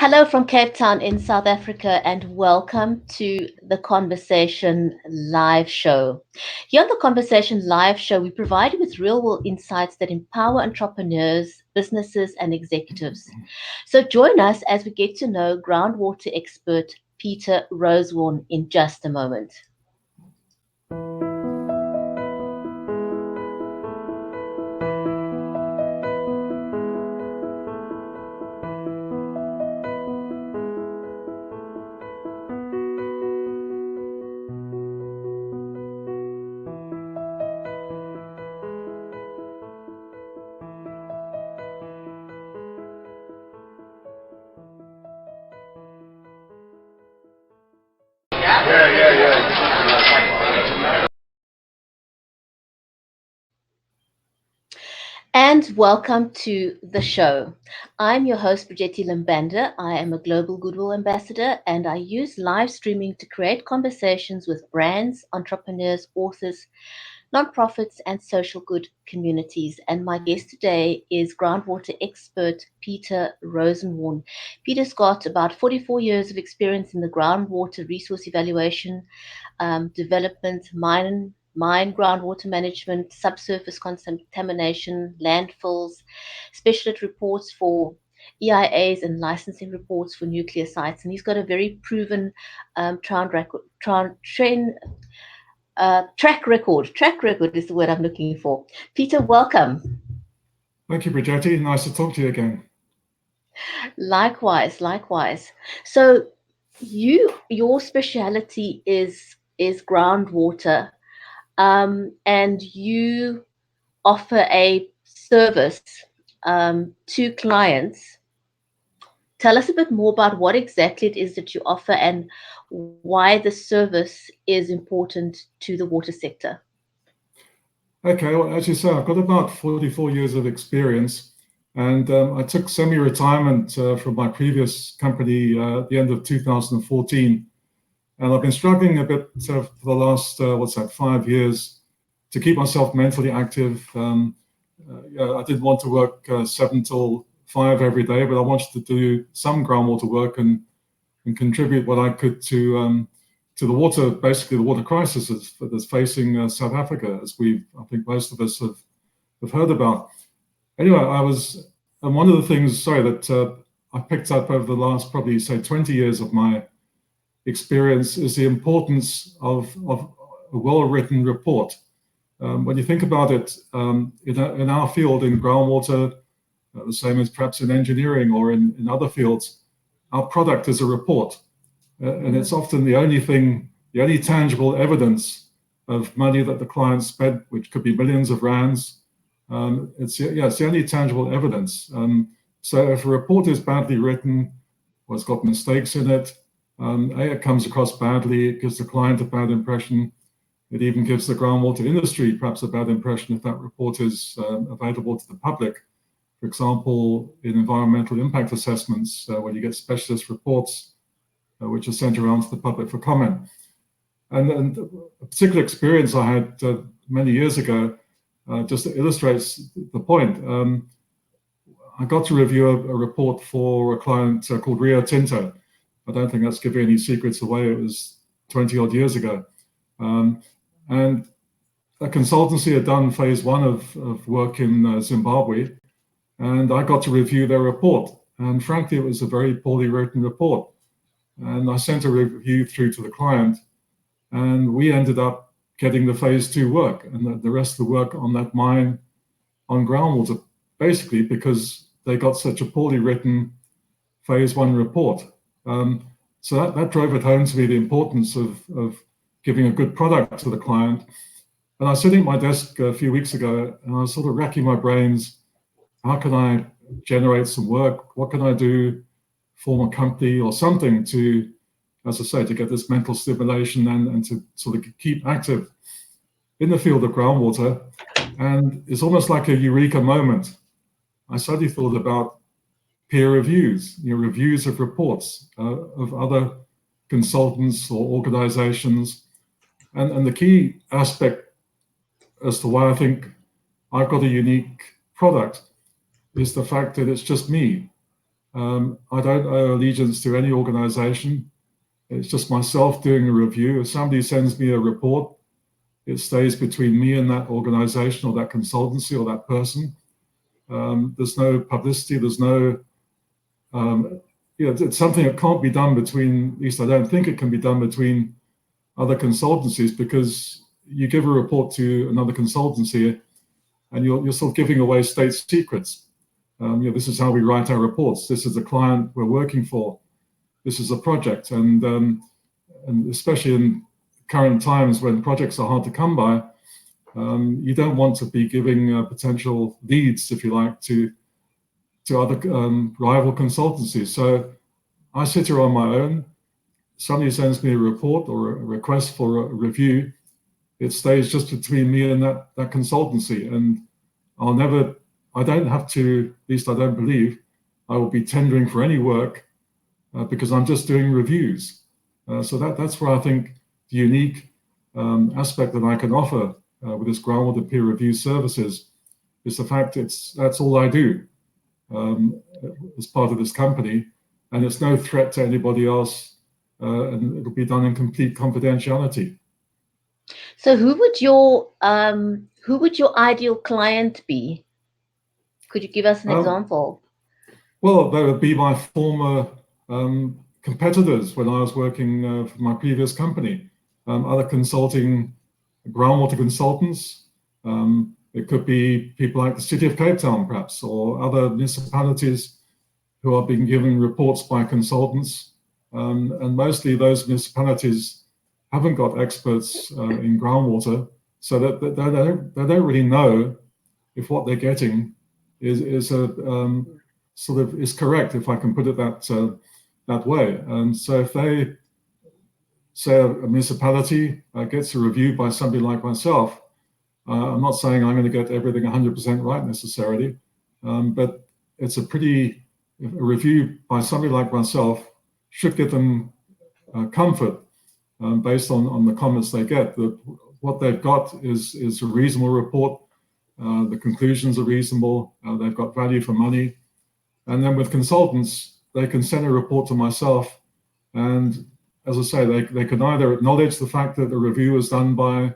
Hello from Cape Town in South Africa, and welcome to the Conversation Live Show. Here on the Conversation Live Show, we provide you with real world insights that empower entrepreneurs, businesses, and executives. So join us as we get to know groundwater expert Peter Rosewarne in just a moment. And welcome to the show. I'm your host, Brigetti Limbanda. I am a Global Goodwill Ambassador, and I use live streaming to create conversations with brands, entrepreneurs, authors, nonprofits, and social good communities. And my guest today is groundwater expert Peter Rosewarne. Peter's got about 44 years of experience in the groundwater resource evaluation, development, mine groundwater management, subsurface contamination, landfills, specialist reports for EIAs and licensing reports for nuclear sites. And he's got a very proven track record. Track record is the word I'm looking for. Peter, welcome. Thank you, Brigetti. Nice to talk to you again. Likewise. So your speciality is groundwater, and you offer a service to clients. Tell us a bit more about what exactly it is that you offer and why the service is important to the water sector. Okay, well, as you say, I've got about 44 years of experience, and I took semi-retirement from my previous company at the end of 2014, and I've been struggling a bit for the last, 5 years to keep myself mentally active. I didn't want to work 7 till 5 every day, but I wanted to do some groundwater work and contribute what I could to the water, basically the water crisis that's facing South Africa, as I think most of us have heard about. Anyway, and one of the things, that I picked up over the last probably, say, 20 years of my experience is the importance of a well-written report. When you think about it, in our field, in groundwater, the same as perhaps in engineering or in other fields, our product is a report. And it's often the only tangible evidence of money that the client spent, which could be millions of rands. It's the only tangible evidence. So if a report is badly written, or it's got mistakes in it, it comes across badly, it gives the client a bad impression. It even gives the groundwater industry perhaps a bad impression if that report is available to the public. For example, in environmental impact assessments, when you get specialist reports, which are sent around to the public for comment. And a particular experience I had many years ago just illustrates the point. I got to review a report for a client called Rio Tinto. I don't think that's giving any secrets away. It was 20 odd years ago. And a consultancy had done phase 1 of work in Zimbabwe, and I got to review their report. And frankly, it was a very poorly written report. And I sent a review through to the client, and we ended up getting the phase 2 work and the rest of the work on that mine on groundwater, basically because they got such a poorly written phase 1 report. So that drove it home to me, the importance of giving a good product to the client. And I was sitting at my desk a few weeks ago, and I was sort of racking my brains. How can I generate some work? What can I do? Form a company or something to, as I say, to get this mental stimulation and to sort of keep active in the field of groundwater. And it's almost like a eureka moment. I suddenly thought about peer reviews, reviews of reports of other consultants or organizations. And the key aspect as to why I think I've got a unique product is the fact that it's just me. I don't owe allegiance to any organization. It's just myself doing a review. If somebody sends me a report, it stays between me and that organization or that consultancy or that person. There's no publicity. There's no, it's something that can't be done between, at least I don't think it can be done between other consultancies, because you give a report to another consultancy and you're sort of giving away state secrets. This is how we write our reports. This is the client we're working for. This is a project. And especially in current times when projects are hard to come by, you don't want to be giving potential leads, if you like, to other rival consultancies. So I sit here on my own. Somebody sends me a report or a request for a review. It stays just between me and that consultancy. And I don't have to, at least I don't believe, I will be tendering for any work because I'm just doing reviews. So that's where I think the unique aspect that I can offer with this groundwater peer review services is the fact that's all I do as part of this company, and it's no threat to anybody else, and it'll be done in complete confidentiality. So who would your ideal client be? Could you give us an example? Well, they would be my former competitors when I was working for my previous company, other consulting, groundwater consultants. It could be people like the City of Cape Town, perhaps, or other municipalities who are being given reports by consultants. And mostly those municipalities haven't got experts in groundwater, so that they don't really know if what they're getting is sort of is correct, if I can put it that way. And so if they say a municipality gets a review by somebody like myself, I'm not saying I'm going to get everything 100% right necessarily, but it's a review by somebody like myself should give them comfort based on the comments they get, that what they've got is a reasonable report, the conclusions are reasonable, they've got value for money. And then with consultants, they can send a report to myself, and as I say, they can either acknowledge the fact that the review is done by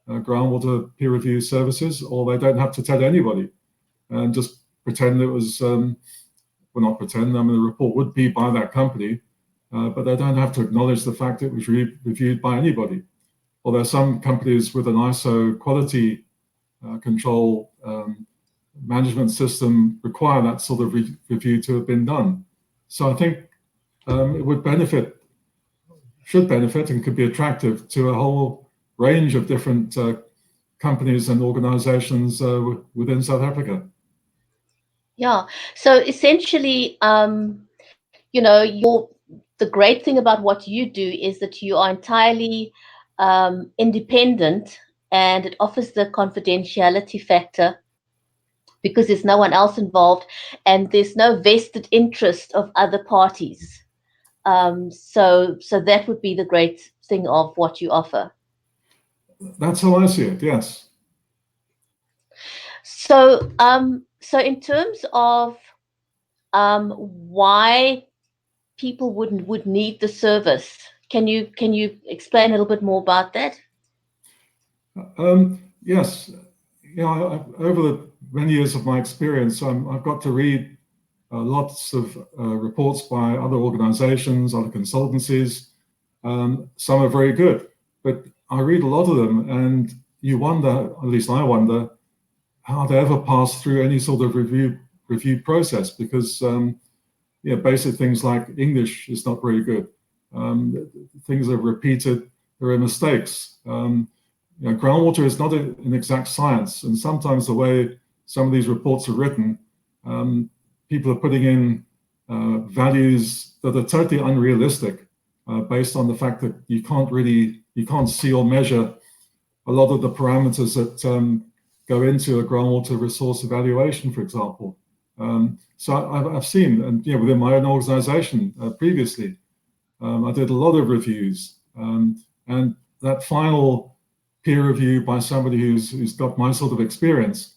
groundwater peer review services, or they don't have to tell anybody and just pretend it was, well, not pretend, I mean, the report would be by that company, but they don't have to acknowledge the fact it was reviewed by anybody. Although some companies with an ISO quality control management system require that sort of review to have been done. So I think it would should benefit and could be attractive to a whole range of different companies and organizations within South Africa. Yeah, so essentially, the great thing about what you do is that you are entirely independent, and it offers the confidentiality factor because there's no one else involved and there's no vested interest of other parties. So that would be the great thing of what you offer. That's how I see it, yes. So so in terms of why people would need the service, can you explain a little bit more about that? Yes, over the many years of my experience, I've got to read lots of reports by other organizations, other consultancies. Some are very good, but I read a lot of them, and you wonder, at least I wonder, how they ever pass through any sort of review process, because basic things like English is not very good. Things are repeated, there are mistakes. Groundwater is not an exact science, and sometimes the way some of these reports are written, people are putting in values that are totally unrealistic based on the fact that you can't see or measure a lot of the parameters that go into a groundwater resource evaluation, for example. So I've seen, and within my own organization previously, I did a lot of reviews, and that final peer review by somebody who's got my sort of experience,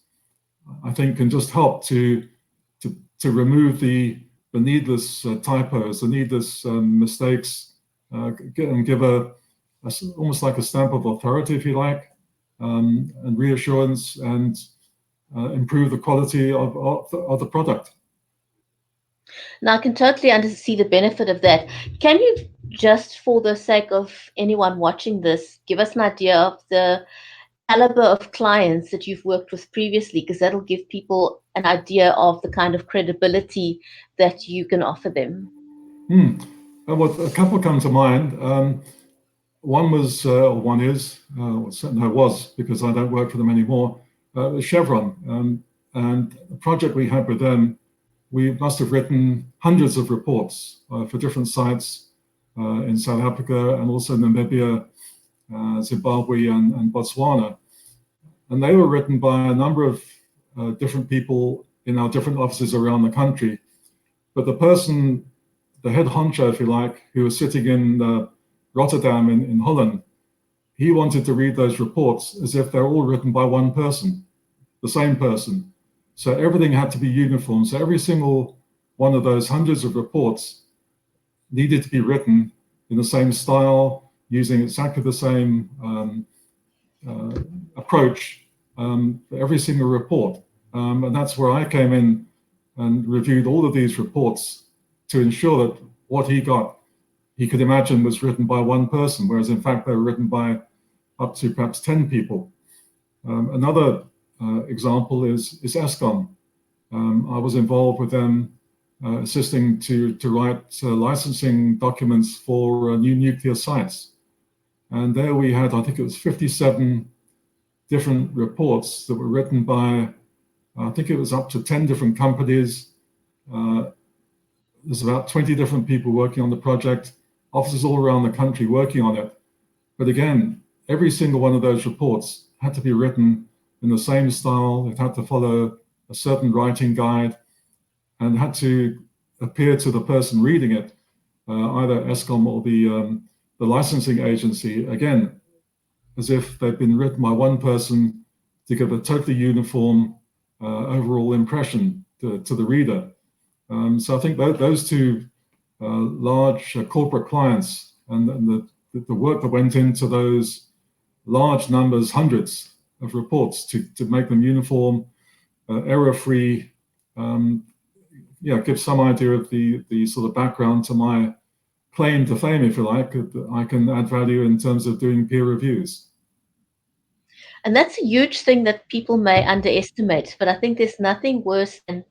I think can just help to remove the needless typos, the needless mistakes, and give almost like a stamp of authority, if you like, and reassurance, and improve the quality of the product. Now, I can totally see the benefit of that. Can you, just for the sake of anyone watching this, give us an idea of the caliber of clients that you've worked with previously? Because that'll give people an idea of the kind of credibility that you can offer them. Well, a couple come to mind. One was, or one is, was, because I don't work for them anymore, Chevron. And the project we had with them, we must have written hundreds of reports for different sites in South Africa and also Namibia, Zimbabwe, and Botswana. And they were written by a number of different people in our different offices around the country. But the person, the head honcho, if you like, who was sitting in Rotterdam in Holland, he wanted to read those reports as if they're all written by one person, the same person. So everything had to be uniform. So every single one of those hundreds of reports needed to be written in the same style, using exactly the same approach for every single report. And that's where I came in and reviewed all of these reports to ensure that what he got, he could imagine was written by one person, whereas in fact they were written by up to perhaps 10 people. Another example is Eskom. I was involved with them assisting to write licensing documents for new nuclear sites. And there we had, I think it was 57 different reports that were written by, I think it was up to 10 different companies. There's about 20 different people working on the project, offices all around the country working on it. But again, every single one of those reports had to be written in the same style. It had to follow a certain writing guide and had to appear to the person reading it, either Eskom or the licensing agency, again, as if they'd been written by one person to give a totally uniform overall impression to the reader. So I think those two large corporate clients and the work that went into those large numbers, hundreds of reports to make them uniform, error-free, give some idea of the sort of background to my claim to fame, if you like, that I can add value in terms of doing peer reviews. And that's a huge thing that people may underestimate, but I think there's nothing worse than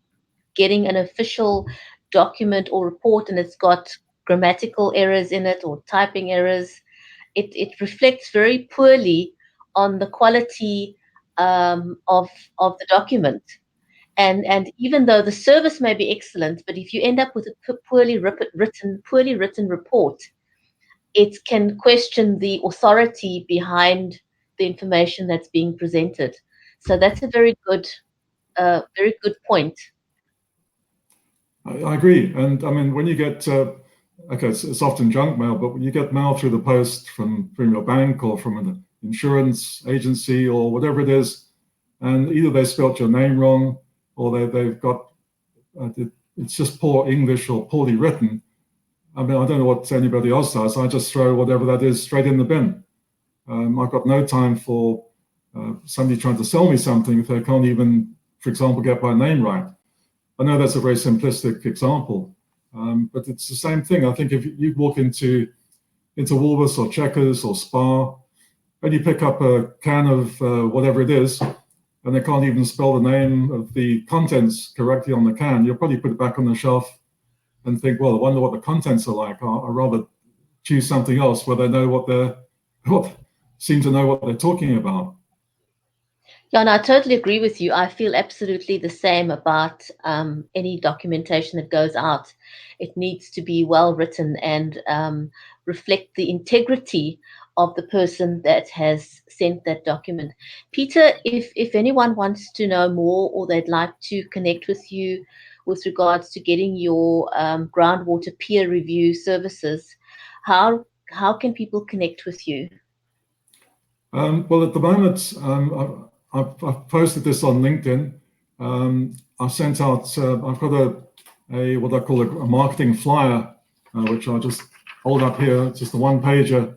getting an official document or report and it's got grammatical errors in it or typing errors. It reflects very poorly on the quality of the document. And even though the service may be excellent, but if you end up with a poorly written report, it can question the authority behind the information that's being presented. So that's a very good point. I agree. And I mean, when you get, okay, it's often junk mail, but when you get mail through the post from your bank or from an insurance agency or whatever it is, and either they spelt your name wrong or they've got, it's just poor English or poorly written. I mean, I don't know what anybody else does. I just throw whatever that is straight in the bin. I've got no time for somebody trying to sell me something if they can't even, for example, get my name right. I know that's a very simplistic example, but it's the same thing. I think if you walk into Woolworths or Checkers or Spar, and you pick up a can of whatever it is, and they can't even spell the name of the contents correctly on the can, you'll probably put it back on the shelf and think, well, I wonder what the contents are like. I'd rather choose something else where they know seem to know what they're talking about. Yeah, and I totally agree with you. I feel absolutely the same about any documentation that goes out. It needs to be well written and reflect the integrity of the person that has sent that document. Peter, if anyone wants to know more or they'd like to connect with you with regards to getting your groundwater peer review services, how can people connect with you? Well, at the moment, I've posted this on LinkedIn. I've sent out, I've got what I call a marketing flyer, which I'll just hold up here, just a one-pager,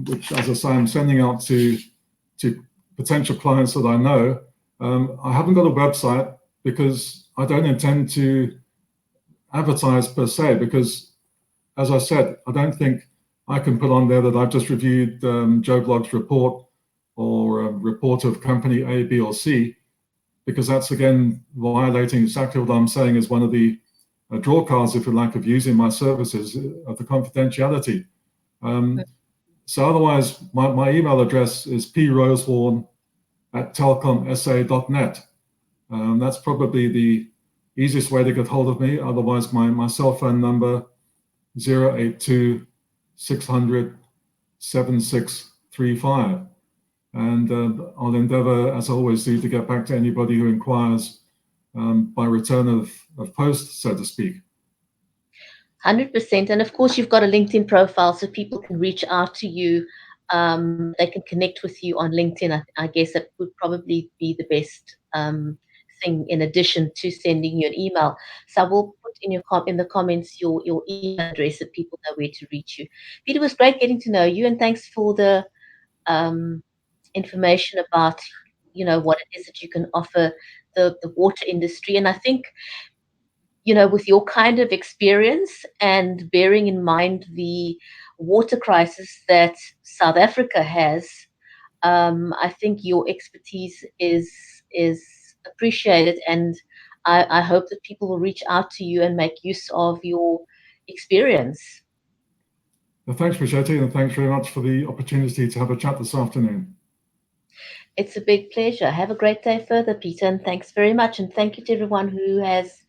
which, as I say, I'm sending out to potential clients that I know. I haven't got a website because I don't intend to advertise per se, because, as I said, I don't think I can put on there that I've just reviewed Joe Blogg's report or a report of company A, B, or C, because that's, again, violating exactly what I'm saying is one of the draw cards, if you like, of using my services, of the confidentiality. So otherwise, my email address is prosewarne@telcomsa.net. That's probably the easiest way to get hold of me. Otherwise, my cell phone number, 082 600 7635. And I'll endeavor, as I always do, to get back to anybody who inquires by return of post, so to speak. 100%. And of course, you've got a LinkedIn profile so people can reach out to you. They can connect with you on LinkedIn. I guess that would probably be the best thing in addition to sending you an email. So I will put in the comments your email address so people know where to reach you. Peter, it was great getting to know you, and thanks for the information about, what it is that you can offer the water industry. And I think, with your kind of experience and bearing in mind the water crisis that South Africa has, I think your expertise is appreciated, and I hope that people will reach out to you and make use of your experience. Well, thanks, Brigitte, and thanks very much for the opportunity to have a chat this afternoon. It's a big pleasure. Have a great day further, Peter, and thanks very much. And thank you to everyone who has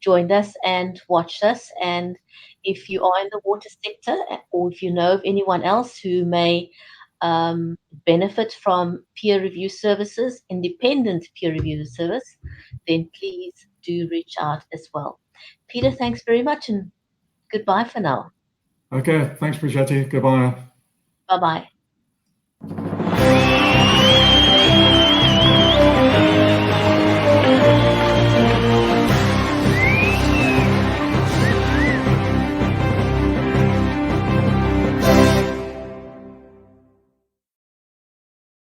joined us and watched us. And if you are in the water sector, or if you know of anyone else who may benefit from peer review services, independent peer review service, then please do reach out as well. Peter, thanks very much, and goodbye for now. Okay, thanks, Brigitte. Goodbye. Bye-bye.